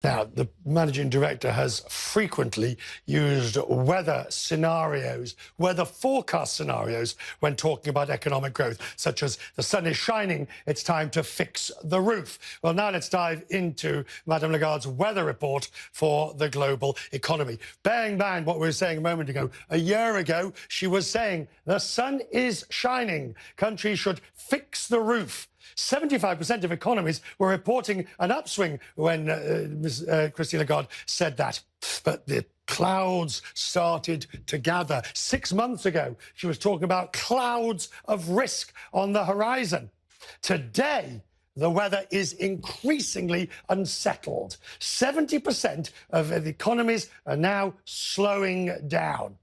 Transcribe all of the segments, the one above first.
Now, the managing director has frequently used weather scenarios, weather forecast scenarios, when talking about economic growth, such as the sun is shining, it's time to fix the roof. Well, now let's dive into Madame Lagarde's weather report for the global economy. Bearing in mind what we were saying a moment ago, a year ago, she was saying the sun is shining. Countries should fix the roof. 75% of economies were reporting an upswing when Christine Lagarde said that. But the clouds started to gather. 6 months ago, she was talking about clouds of risk on the horizon. Today, the weather is increasingly unsettled. 70% of the economies are now slowing down.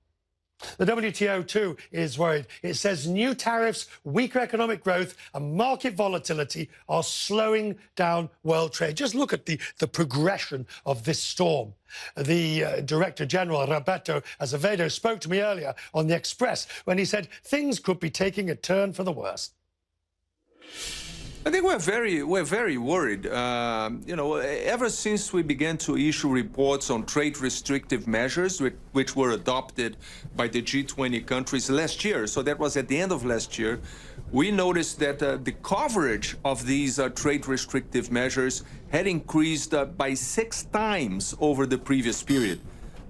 The WTO, too, is worried. It says new tariffs, weaker economic growth and market volatility are slowing down world trade. Just look at the progression of this storm. The Director General, Roberto Azevêdo, spoke to me earlier on the Express when he said things could be taking a turn for the worse. I think we're very worried. Ever since we began to issue reports on trade restrictive measures, which were adopted by the G20 countries last year, so that was at the end of last year, we noticed that the coverage of these trade restrictive measures had increased by 6 times over the previous period.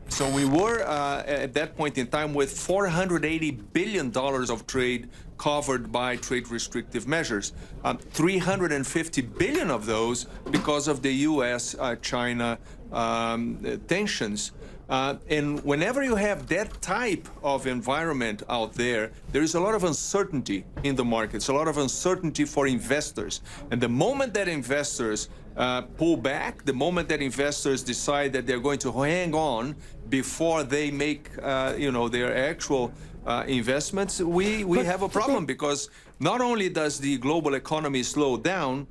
So we were, at that point in time, with $480 billion of trade covered by trade restrictive measures. 350 billion of those because of the U.S.-China tensions. And whenever you have that type of environment out there, there is a lot of uncertainty in the markets, a lot of uncertainty for investors. And the moment that investors pull back, the moment that investors decide that they're going to hang on before they make, their actual investments, we have a problem, because not only does the global economy slow down,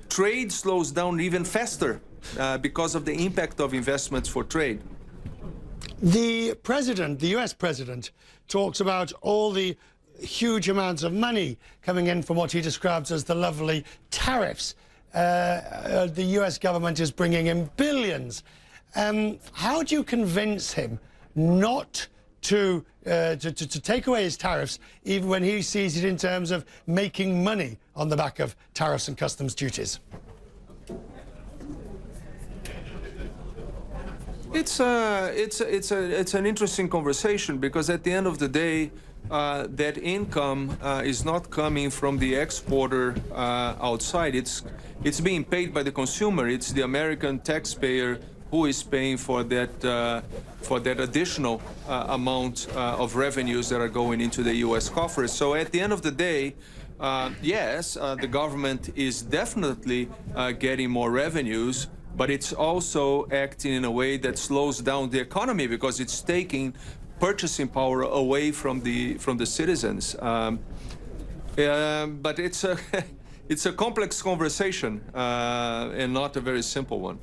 trade slows down even faster because of the impact of investments for trade. The president, the US president, talks about all the huge amounts of money coming in from what he describes as the lovely tariffs. The US government is bringing in billions. How do you convince him not to take away his tariffs, even when he sees it in terms of making money on the back of tariffs and customs duties? It's an interesting conversation, because at the end of the day, that income is not coming from the exporter outside. It's being paid by the consumer. It's the American taxpayer who is paying for that additional amount of revenues that are going into the U.S. coffers. So at the end of the day, yes, the government is definitely getting more revenues, but it's also acting in a way that slows down the economy, because it's taking purchasing power away from the citizens. But it's a complex conversation and not a very simple one.